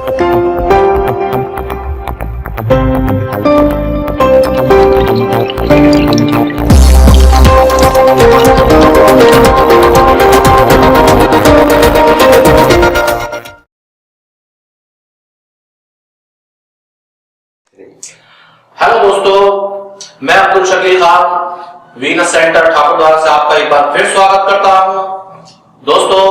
Hello दोस्तों, मैं Abdul Shakeel Khan Venus centre Thakurdwara से आपका एक बार फिर स्वागत करता हूं। दोस्तों,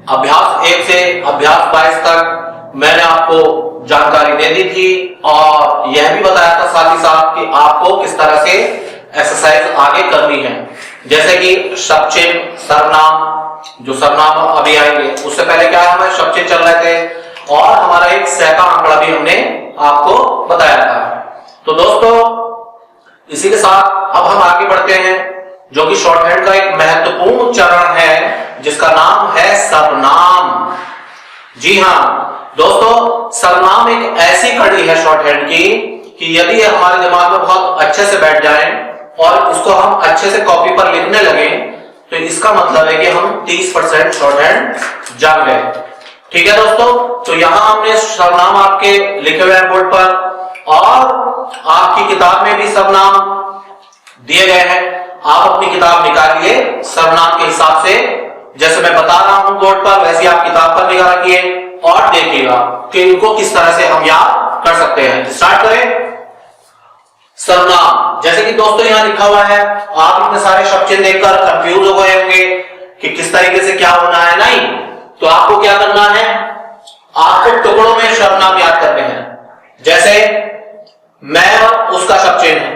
अभ्यास 1 से अभ्यास 22 तक मैंने आपको जानकारी दे दी थी और यह भी बताया था साथ ही साथ कि आपको किस तरह से एक्सरसाइज आगे करनी है। जैसे कि शब्द चिन्ह, सर्वनाम, जो सर्वनाम अभी आएंगे उससे पहले क्या है, हमारे शब्द चिन्ह चल रहे थे और हमारा एक सह का आंकड़ा भी हमने आपको बताया था। तो दोस्तों, इसी के साथ अब हम आगे बढ़ते हैं, जो कि शॉर्टहैंड का एक महत्वपूर्ण चरण है जिसका नाम है सर्वनाम। जी हां दोस्तों, सर्वनाम एक ऐसी कड़ी है शॉर्टहैंड की कि यदि ये हमारे दिमाग में बहुत अच्छे से बैठ जाए और इसको हम अच्छे से कॉपी पर लिखने लगे तो इसका मतलब है कि हम 30% शॉर्टहैंड जान गए। ठीक है दोस्तों, तो यहां हमने सर्वनाम आपके लिखे हुए हैं बोर्ड पर और आपकी किताब में भी सर्वनाम दिए गए हैं। आप अपनी किताब निकालिए सर्वनाम के हिसाब से, जैसे मैं बता रहा हूं बोर्ड पर वैसे आप किताब पर निकाल रखिए और देखिएगा कि इनको किस तरह से हम याद कर सकते हैं। स्टार्ट करें। सर्वनाम, जैसे कि दोस्तों यहां लिखा हुआ है, आप इतने सारे शब्द चिन्ह देखकर कंफ्यूज हो गए होंगे कि किस तरीके से क्या होना है। नहीं, तो आपको क्या करना है, आपको टुकड़ों में सर्वनाम याद करने हैं। जैसे मैं और उसका शब्द चिन्ह है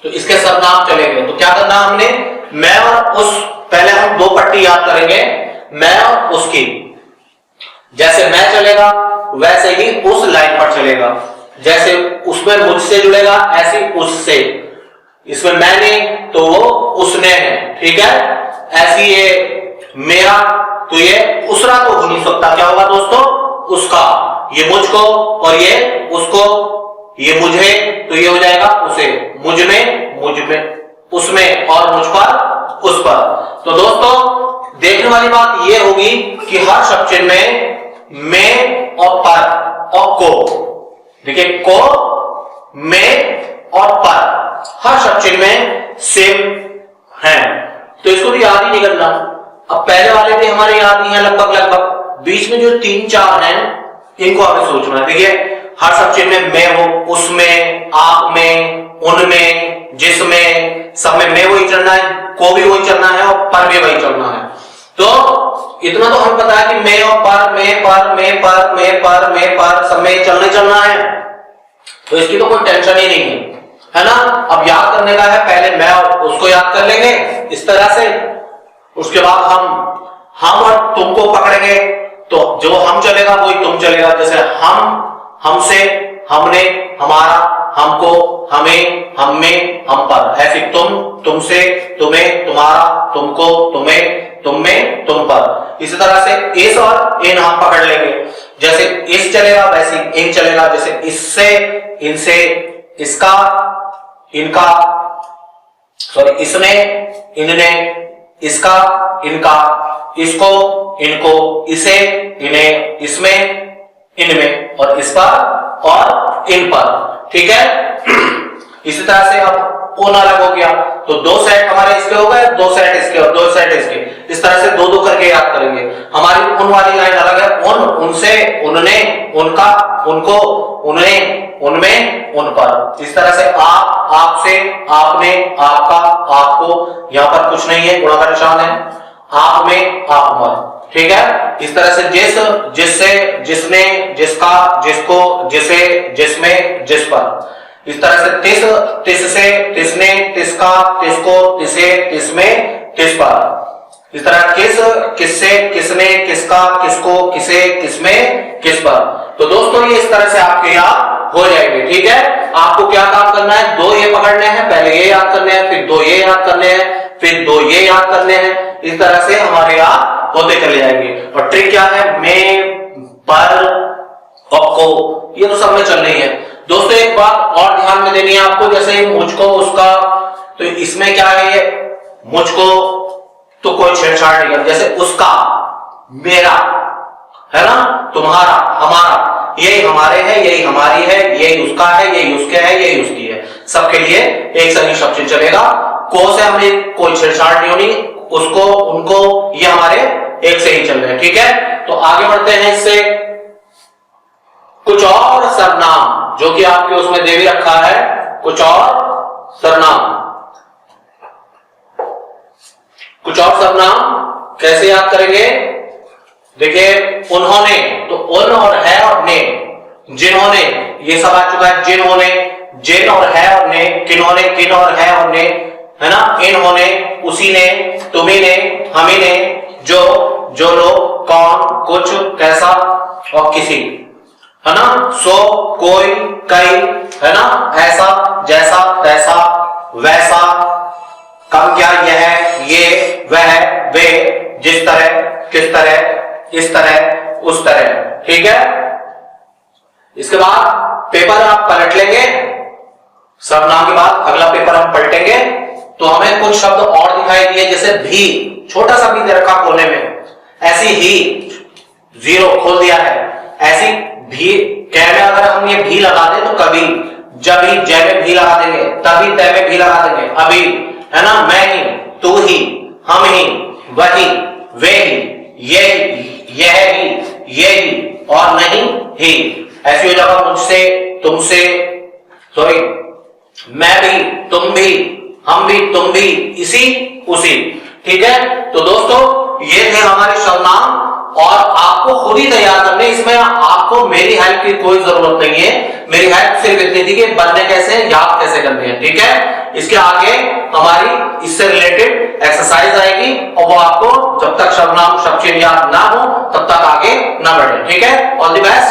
तो इसके सर्वनाम चलेंगे, तो क्या करना हमने, मैं और उस, पहले हम 2 पट्टी याद करेंगे, मैं और उसकी। जैसे मैं चलेगा वैसे ही उस लाइन पर चलेगा, जैसे उसमें मुझसे जुड़ेगा ऐसे उससे, इसमें मैंने तो वो उसने है। ठीक है, ऐसी ये मेरा तो ये उसरा तो हो नहीं सकता, क्या होगा दोस्तों, उसका। ये मुझको और ये उसको, ये मुझे तो ये हो जाएगा उसे, मुझ में उसमें और मुझ पर उस पर। तो दोस्तों देखने वाली बात ये होगी कि हर शब्द चिन्ह में और पर और को, देखिए को, में और पर हर शब्द चिन्ह में सेम है, तो इसको भी याद ही नहीं करना। अब पहले वाले भी हमारे याद नहीं है लगभग, बीच में जो 3-4 हैं इनको हमें सोचना है। देखिए हर शब्द चिन्ह में मैं हो, उसमें, आप में, उनमें, जिसमें, सब में मैं वही चलना है, को भी वही चलना है और पर भी वही चलना है। तो इतना तो हम पता है कि मैं और पर, मैं पर सब में चलना है, तो इसकी तो कोई टेंशन ही नहीं है ना। अब याद करने का है, पहले मैं और उसको याद कर लेंगे इस तरह से, उसके बाद हम और तुम को पकड़ेंगे, तो जो हम चलेगा वही तुम चलेगा। जैसे हम, हमसे, हमने, हमारा, हमको, हमें, हम में, हम पर, ऐसे तुम, तुमसे, तुम्हें, तुम्हारा, तुमको, तुम्हें, तुम में, तुम पर। इसी तरह से इस और इन हम पकड़ लेंगे, जैसे इस चलेगा वैसे इन चलेगा, जैसे इससे, इनसे, इसका, इनका, सॉरी इसने, इनने, इसका, इनका, इसको, इनको, इसे, इन्हें, इसमें, इनमें और इस पर और इन पर। ठीक है, इसी तरह से अब उन अलग हो गया, तो 2 सेट हमारे इसके हो गए, 2 सेट इसके और 2 सेट इसके, इस तरह से 2-2 करके याद करेंगे। हमारी उन वाली लाइन अलग है, उन, उनसे, उनने, उनका, उनको, उन्हें, उनमें, उन पर। इस तरह से आप, आपसे, आपने, आपका, आपको, यहां पर कुछ नहीं है, गुणा का निशान है, आप में, आप में। ठीक है, इस तरह से जिस, जिससे, जिसने, जिसका, जिसको, जिसे, जिसमें, जिस पर। इस तरह से तिस, तिससे, तिसने, तिसका, तिसको, तिसे, तिसमें, तिस पर। इस तरह किस, किससे, किसने, किसका, किसको, किसे, किसमें, किस पर। तो दोस्तों ये इस तरह से आपके याद हो जाएंगे। ठीक है, आपको क्या काम करना है, 2 ये पकड़ने हैं, पहले ये याद करने हैं, फिर 2 ये याद करने हैं, फिर 2 ये याद करने हैं। इस तरह से हमारे याद होते चले जाएंगे। और ट्रिक क्या है, मैं, पर और को, ये तो सब में चल रही है। दोस्तों एक बात और ध्यान में देनी है आपको, जैसे मुझको, उसका, तो इसमें क्या है, ये मुझको तो कोई छेड़छाड़ नहीं है, जैसे उसका, मेरा, है ना, तुम्हारा, हमारा, यही हमारे है, यही हमारी है, यही उसका है, यही उसके है, यही उसकी है, सबके लिए एक संयुक्त शब्द चिन्ह चलेगा। को से हमें कोई छेड़छाड़ नहीं होनी, उसको, उनको, ये हमारे एक से ही चल रहे हैं, ठीक है। तो आगे बढ़ते हैं इससे। कुछ और सर्वनाम जो कि आपके उसमें दे भी रखा है, कुछ और सर्वनाम। कुछ और सर्वनाम कैसे याद करेंगे? देखिए, उन्होंने, तो उन और है और ने, जिन्होंने, ये सब आ चुका है, जिन्होंने, जिन और है और ने, किन्होंने, किन और है और ने, है ना, इन्होंने, उसी ने, तुम्ही ने, हमी ने, जो, जो लोग, कौन, कुछ, कैसा और किसी, है ना, सो, कोई, कई, है ना, ऐसा, जैसा, तैसा, वैसा, कम, क्या, यह, ये, वह, वे, जिस तरह, किस तरह, इस तरह, उस तरह, ठीक है। इसके बाद पेपर आप पलट लेंगे, सर्वनाम के बाद अगला पेपर हम पलटेंगे तो हमें कुछ शब्द और दिखाई दिए, जैसे भी, छोटा सा भी दे रखा कोने में, ऐसी ही, जीरो खोल दिया है, ऐसी भी, कह में अगर हम ये भी लगा दें तो कभी, जब ही, जय में भी लगा देंगे, तभी, तय में भी लगा देंगे, अभी, है ना, मैं ही, तू ही, हम ही, वही, वे ही, ये ही, यह ही, ये ही और नहीं ही। ऐसी हो जाएगा मुझसे, तुमसे, सॉरी, मैं भी, तुम भी, हम भी, तुम भी, इसी, उसी, ठीक है। तो दोस्तों, ये थे हमारे सर्वनाम और आपको खुद ही तैयार करने, इसमें आपको मेरी हेल्प की कोई जरूरत नहीं है। मेरी हेल्प सिर्फ इतनी थी कि बनने कैसे हैं, याद कैसे करते हैं, ठीक है। इसके आगे हमारी इससे रिलेटेड एक्सरसाइज आएगी और वो आपको जब तक सर्वनाम शब्द चिन्ह याद ना हो तब तक आगे ना बढ़े, ठीक है। All the best.